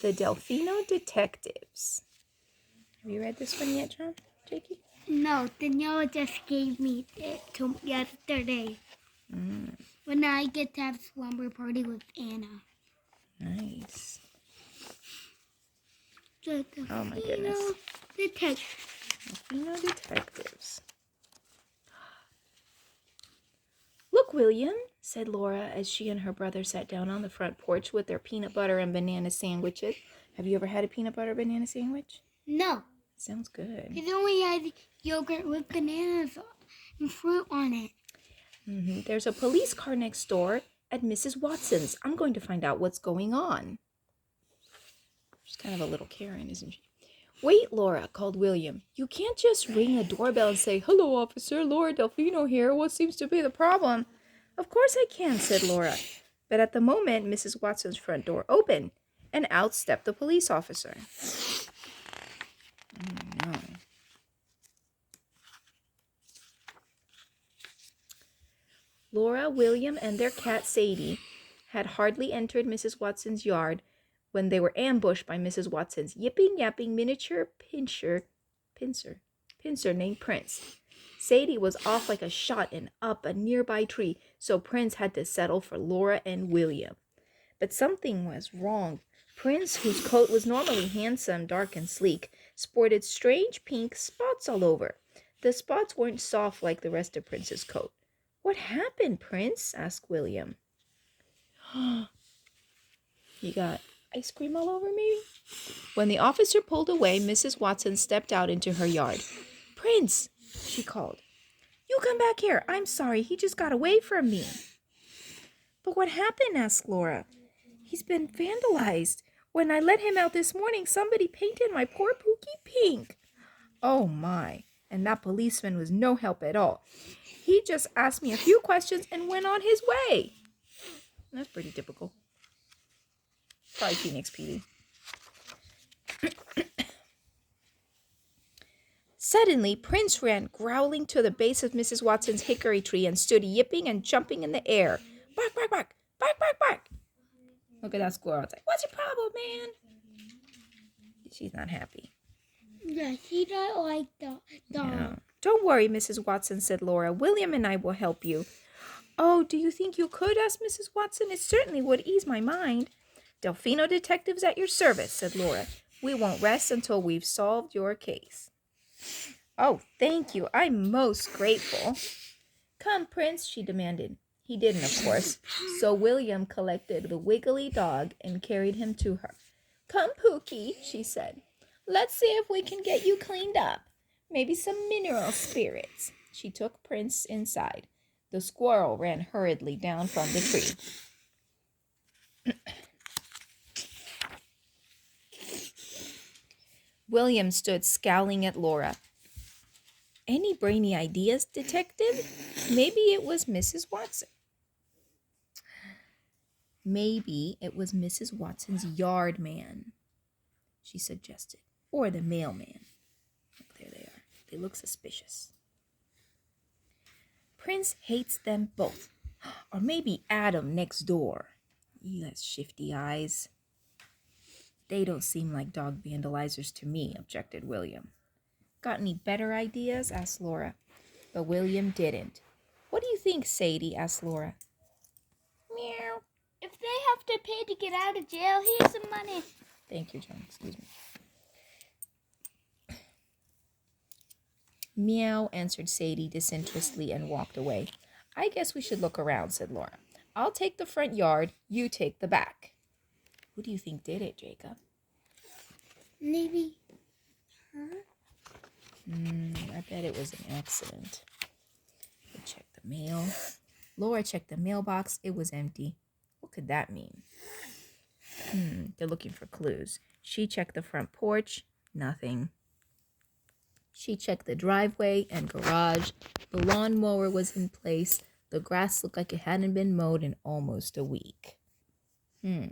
The Delphino Detectives. Have you read this one yet, Jakey? No, Daniela just gave me it yesterday. When I get to have slumber party with Anna. Nice. Oh my goodness. Delphino Detectives. Look, William, said Laura as she and her brother sat down on the front porch with their peanut butter and banana sandwiches. Have you ever had a peanut butter banana sandwich? No. Sounds good. It only had yogurt with bananas and fruit on it. There's a police car next door at Mrs. Watson's. I'm going to find out what's going on. She's kind of a little Karen, isn't she? Wait, Laura, called William. You can't just ring a doorbell and say, hello, officer, Laura Delphino here. What seems to be the problem? Of course I can, said Laura. But at the moment, Mrs. Watson's front door opened, and out stepped the police officer. Oh, no. Laura, William, and their cat Sadie had hardly entered Mrs. Watson's yard when they were ambushed by Mrs. Watson's yipping-yapping miniature pincer named Prince. Sadie was off like a shot and up a nearby tree, so Prince had to settle for Laura and William. But something was wrong. Prince, whose coat was normally handsome, dark, and sleek, sported strange pink spots all over. The spots weren't soft like the rest of Prince's coat. What happened, Prince? Asked William. You got ice cream all over me? When the officer pulled away, Mrs. Watson stepped out into her yard. Prince, she called. You come back here. I'm sorry. He just got away from me. But what happened? Asked Laura. He's been vandalized. When I let him out this morning, somebody painted my poor Pookie pink. Oh my. And that policeman was no help at all. He just asked me a few questions and went on his way. That's pretty typical. Probably Phoenix PD. Suddenly, Prince ran growling to the base of Mrs. Watson's hickory tree and stood yipping and jumping in the air. Bark, bark, bark, bark, bark, bark. Look at that squirrel. It's like, what's your problem, man? She's not happy. Yeah, she don't like the dog. No. Don't worry, Mrs. Watson, said Laura. William and I will help you. Oh, do you think you could? Asked Mrs. Watson. It certainly would ease my mind. Delphino Detectives at your service, said Laura. We won't rest until we've solved your case. Oh, thank you. I'm most grateful. Come, Prince, she demanded. He didn't, of course, so William collected the wiggly dog and carried him to her. Come, Pookie, she said. Let's see if we can get you cleaned up. Maybe some mineral spirits. She took Prince inside. The squirrel ran hurriedly down from the tree. William stood scowling at Laura. Any brainy ideas, detective? Maybe it was Mrs. Watson. Maybe it was Mrs. Watson's yard man, she suggested. Or the mailman. Look, there they are. They look suspicious. Prince hates them both. Or maybe Adam next door. He has shifty eyes. They don't seem like dog vandalizers to me, objected William. Got any better ideas? Asked Laura. But William didn't. What do you think, Sadie? Asked Laura. Meow. If they have to pay to get out of jail, here's some money. Thank you, John. Excuse me. Meow, answered Sadie disinterestedly and walked away. I guess we should look around, said Laura. I'll take the front yard, you take the back. Who do you think did it, Jacob? Maybe her? I bet it was an accident. We checked the mail. Laura checked the mailbox. It was empty. What could that mean? They're looking for clues. She checked the front porch. Nothing. She checked the driveway and garage. The lawnmower was in place. The grass looked like it hadn't been mowed in almost a week.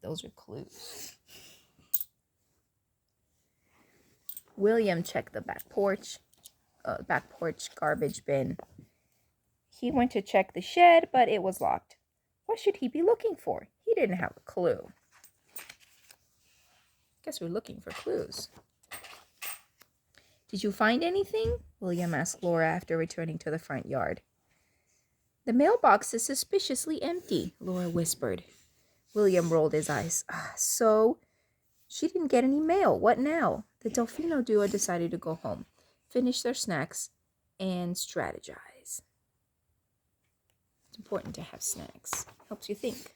Those are clues. William checked the back porch garbage bin. He went to check the shed, but it was locked. What should he be looking for? He didn't have a clue. Guess we're looking for clues. Did you find anything? William asked Laura after returning to the front yard. The mailbox is suspiciously empty, Laura whispered. William rolled his eyes. So she didn't get any mail. What now? The Delphino duo decided to go home, finish their snacks, and strategize. It's important to have snacks. Helps you think.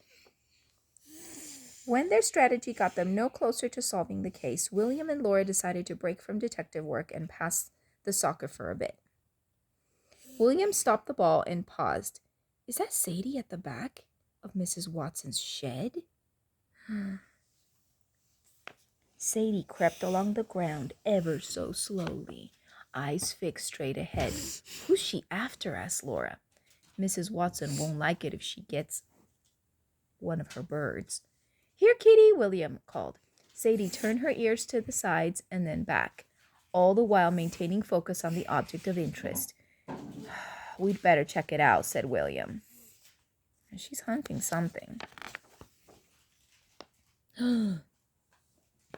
When their strategy got them no closer to solving the case, William and Laura decided to break from detective work and pass the soccer for a bit. William stopped the ball and paused. Is that Sadie at the back of Mrs. Watson's shed? Sadie crept along the ground ever so slowly, eyes fixed straight ahead. Who's she after? Asked Laura. Mrs. Watson won't like it if she gets one of her birds. Here, kitty, William called. Sadie turned her ears to the sides and then back, all the while maintaining focus on the object of interest. We'd better check it out, said William. She's hunting something.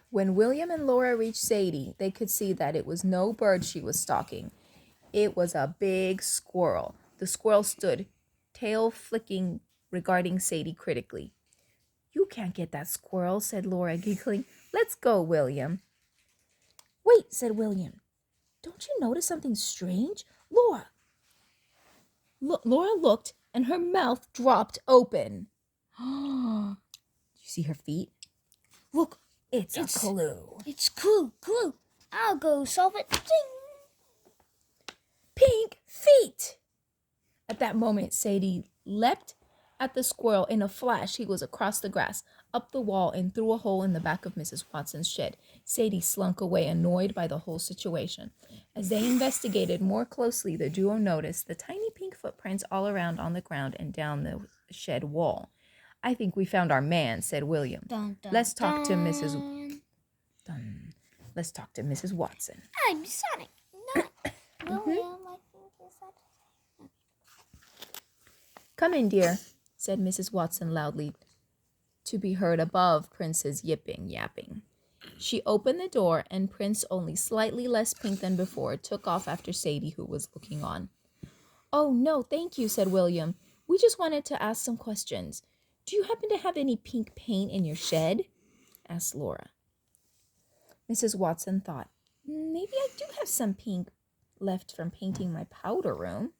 When William and Laura reached Sadie, they could see that it was no bird she was stalking. It was a big squirrel. The squirrel stood, tail flicking, regarding Sadie critically. You can't get that squirrel, said Laura, giggling. Let's go, William. Wait, said William. Don't you notice something strange? Laura looked, and her mouth dropped open. Did you see her feet? Look, it's a clue. It's clue. I'll go solve it. Ding! Pink feet! At that moment, Sadie leapt at the squirrel. In a flash, he was across the grass, up the wall, and through a hole in the back of Mrs. Watson's shed. Sadie slunk away, annoyed by the whole situation. As they investigated more closely, the duo noticed the tiny pink footprints all around on the ground and down the shed wall. I think we found our man, said William. Dun, dun, Let's talk to dun. Let's talk to Mrs. Watson. I'm Sonic. Not William. I think is that. Come in, dear, said Mrs. Watson loudly, to be heard above Prince's yapping. She opened the door, and Prince, only slightly less pink than before, took off after Sadie, who was looking on. Oh, no, thank you, said William. We just wanted to ask some questions. Do you happen to have any pink paint in your shed? Asked Laura. Mrs. Watson thought, maybe I do have some pink left from painting my powder room.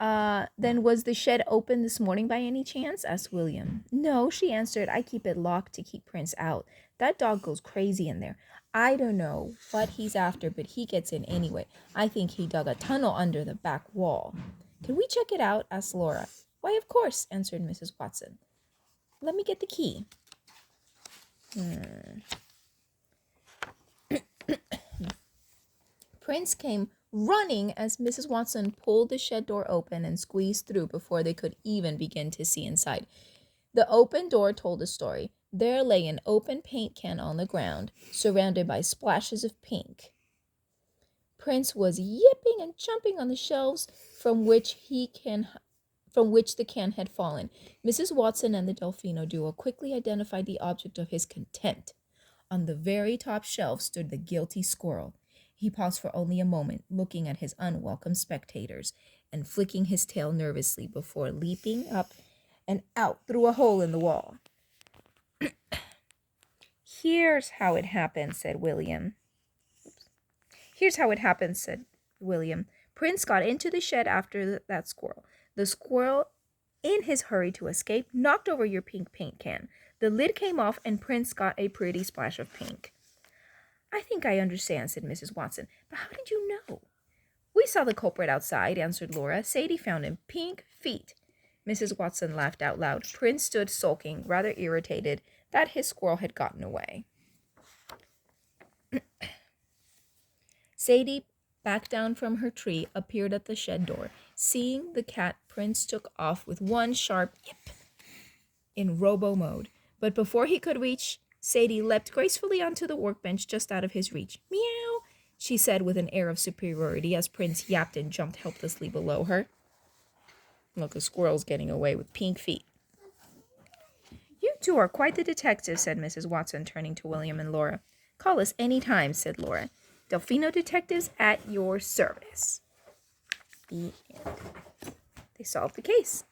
Then was the shed open this morning by any chance? Asked William. No, she answered. I keep it locked to keep Prince out. That dog goes crazy in there. I don't know what he's after, but he gets in anyway. I think he dug a tunnel under the back wall. Can we check it out? Asked Laura. Why, of course, answered Mrs. Watson. Let me get the key. Prince came running as Mrs. Watson pulled the shed door open and squeezed through before they could even begin to see inside. The open door told a story. There lay an open paint can on the ground, surrounded by splashes of pink. Prince was yipping and jumping on the shelves from which the can had fallen. Mrs. Watson and the Delphino duo quickly identified the object of his contempt. On the very top shelf stood the guilty squirrel. He paused for only a moment, looking at his unwelcome spectators and flicking his tail nervously before leaping up and out through a hole in the wall. Here's how it happened, said William. Prince got into the shed after that squirrel. The squirrel, in his hurry to escape, knocked over your pink paint can. The lid came off, and Prince got a pretty splash of pink. I think I understand, said Mrs. Watson. But how did you know? We saw the culprit outside, answered Laura. Sadie found him. Pink feet. Mrs. Watson laughed out loud. Prince stood sulking, rather irritated that his squirrel had gotten away. Sadie, back down from her tree, appeared at the shed door. Seeing the cat, Prince took off with one sharp yip in robo mode. But before he could reach, Sadie leapt gracefully onto the workbench just out of his reach. Meow, she said with an air of superiority as Prince yapped and jumped helplessly below her. Look, a squirrel's getting away with pink feet. You two are quite the detectives, said Mrs. Watson, turning to William and Laura. Call us any time, said Laura. Delphino Detectives at your service. The end. They solved the case.